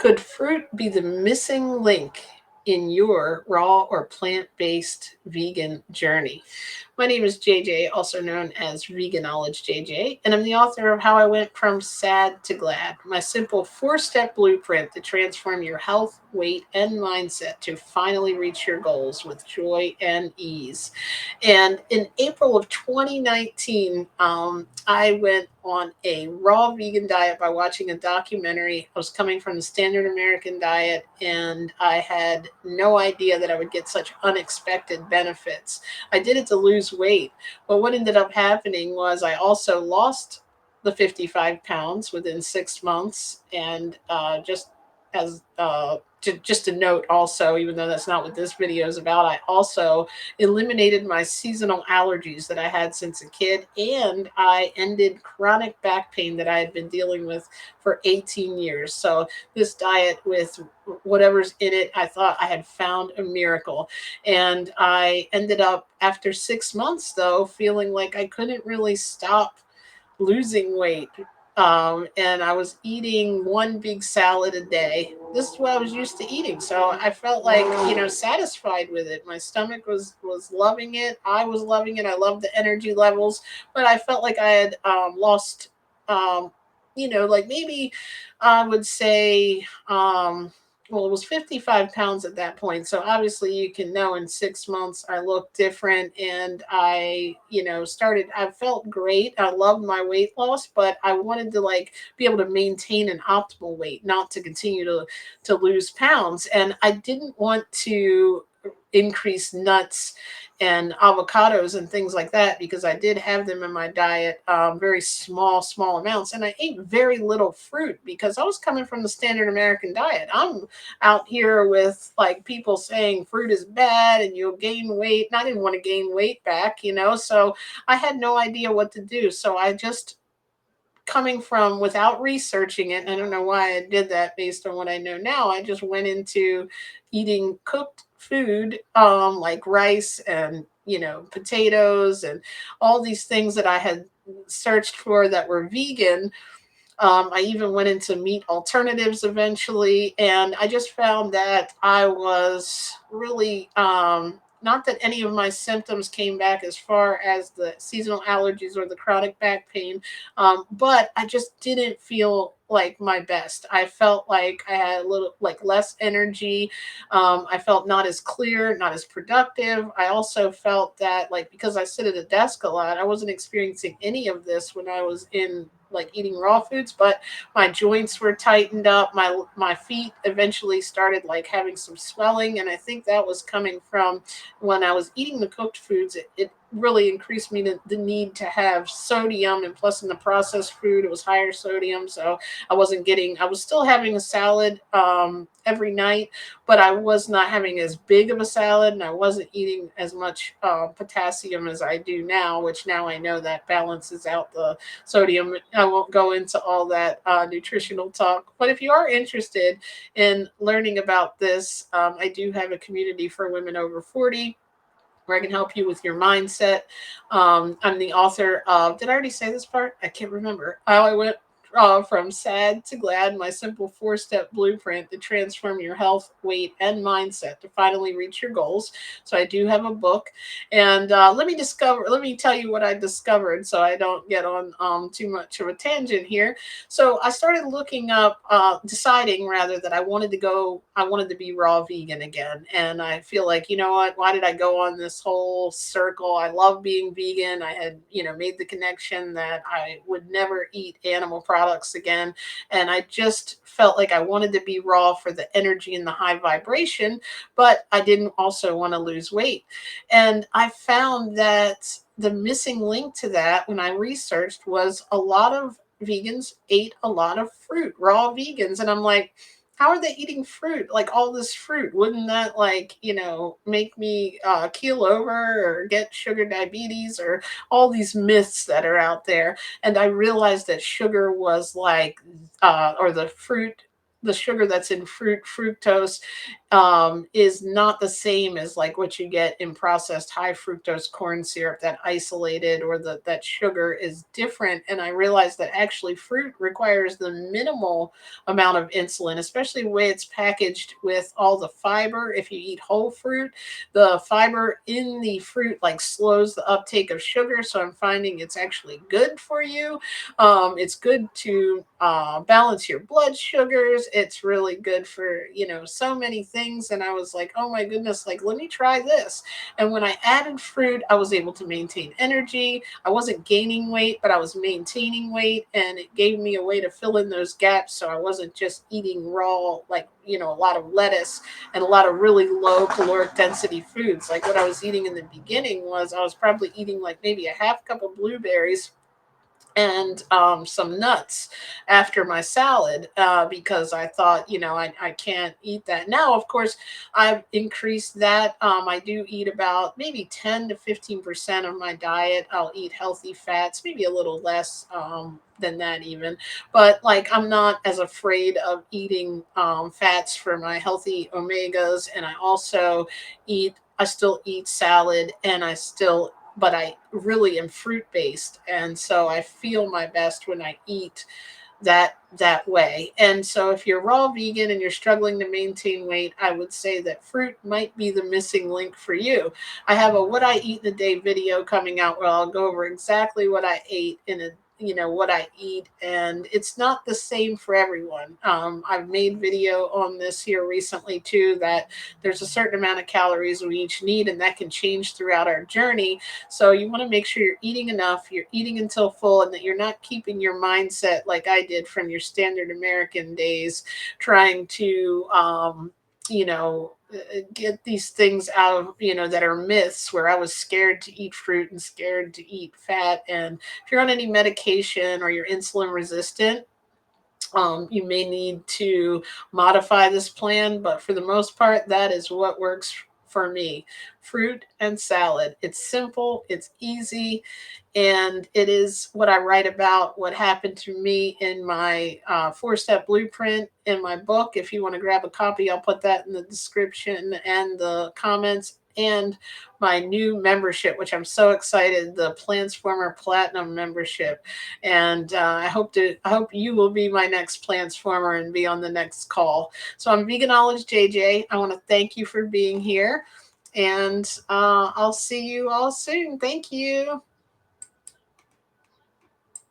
Could fruit be the missing link in your raw or plant-based vegan journey? My name is JJ, also known as Veganowledge JJ, and I'm the author of How I Went from Sad to Glad, my simple four-step blueprint to transform your health, weight, and mindset to finally reach your goals with joy and ease. And in April of 2019, I went on a raw vegan diet by watching a documentary. I was coming from the standard American diet, and I had no idea that I would get such unexpected benefits. I did it to lose weight, but what ended up happening was I also lost the 55 pounds within 6 months, and just a note also, even though that's not what this video is about, I also eliminated my seasonal allergies that I had since a kid, and I ended chronic back pain that I had been dealing with for 18 years. So this diet with whatever's in it, I thought I had found a miracle. And I ended up, after 6 months though, feeling like I couldn't really stop losing weight. And I was eating one big salad a day. This is what I was used to eating, so I felt like, satisfied with it. My stomach was loving it. I was loving it. I loved the energy levels, but I felt like I had lost, like maybe I would say, well, it was 55 pounds at that point. So obviously, you can know in 6 months I looked different, and I felt great. I loved my weight loss, but I wanted to be able to maintain an optimal weight, not to continue to lose pounds. And I didn't want to increase nuts and avocados and things like that, because I did have them in my diet, very small amounts, and I ate very little fruit because I was coming from the standard American diet. I'm out here with like people saying fruit is bad and you'll gain weight, and I didn't want to gain weight back. So I had no idea what to do. So I just, coming from without researching it, and I don't know why I did that based on what I know now, I just went into eating cooked food, like rice and potatoes and all these things that I had searched for that were vegan. I even went into meat alternatives eventually, and I just found that I was really, not that any of my symptoms came back as far as the seasonal allergies or the chronic back pain, but I just didn't feel like my best. I felt like I had a little like less energy. I felt not as clear, not as productive. I also felt that, like, because I sit at a desk a lot, I wasn't experiencing any of this when I was in like eating raw foods, but my joints were tightened up. My feet eventually started like having some swelling, and I think that was coming from when I was eating the cooked foods. It really increased me the need to have sodium, and plus in the processed food it was higher sodium, so I was still having a salad every night, but I was not having as big of a salad, and I wasn't eating as much potassium as I do now, which now I know that balances out the sodium. I won't go into all that nutritional talk, but if you are interested in learning about this, I do have a community for women over 40 where I can help you with your mindset. I'm the author of, did I already say this part? I can't remember. How I went from sad to glad, my simple four-step blueprint to transform your health, weight, and mindset to finally reach your goals. So I do have a book, and let me tell you what I discovered, so I don't get on too much of a tangent here. So I started looking up, deciding rather that I wanted to be raw vegan again. And I feel like, you know what, why did I go on this whole circle? I love being vegan. I had, made the connection that I would never eat animal products again. And I just felt like I wanted to be raw for the energy and the high vibration, but I didn't also want to lose weight. And I found that the missing link to that when I researched was a lot of vegans ate a lot of fruit, raw vegans. And I'm like, how are they eating fruit? Like all this fruit, wouldn't that make me keel over or get sugar diabetes or all these myths that are out there? And I realized that sugar was like, or the sugar that's in fruit, fructose, is not the same as like what you get in processed high fructose corn syrup, that isolated, or that sugar is different. And I realized that actually fruit requires the minimal amount of insulin, especially the way it's packaged with all the fiber. If you eat whole fruit, the fiber in the fruit like slows the uptake of sugar. So I'm finding it's actually good for you. It's good to balance your blood sugars. It's really good for, so many things. And I was like, oh my goodness, like, let me try this. And when I added fruit, I was able to maintain energy. I wasn't gaining weight, but I was maintaining weight. And it gave me a way to fill in those gaps. So I wasn't just eating raw, like, a lot of lettuce and a lot of really low caloric density foods. Like what I was eating in the beginning was I was probably eating like maybe a half cup of blueberries and some nuts after my salad, because I thought, I can't eat that. Now, of course, I've increased that. I do eat about maybe 10 to 15% of my diet. I'll eat healthy fats, maybe a little less. Than that even, but like I'm not as afraid of eating fats for my healthy omegas. And I still eat salad, and but I really am fruit based, and so I feel my best when I eat that way. And so if you're raw vegan and you're struggling to maintain weight, I would say that fruit might be the missing link for you. I have a what I eat in a day video coming out where I'll go over exactly what I ate in a what I eat, and it's not the same for everyone. I've made video on this here recently too, that there's a certain amount of calories we each need, and that can change throughout our journey. So you want to make sure you're eating enough, you're eating until full, and that you're not keeping your mindset like I did from your standard American days, trying to, get these things out of, that are myths, where I was scared to eat fruit and scared to eat fat. And if you're on any medication or you're insulin resistant, you may need to modify this plan, but for the most part, that is what works for me. Fruit and salad. It's simple, it's easy, and it is what I write about, what happened to me in my four-step blueprint in my book. If you want to grab a copy, I'll put that in the description and the comments. And my new membership, which I'm so excited, the Plantz4ma Platinum membership. And I hope you will be my next Plantz4ma and be on the next call. So I'm Veganowledge JJ. I want to thank you for being here, and I'll see you all soon. Thank you.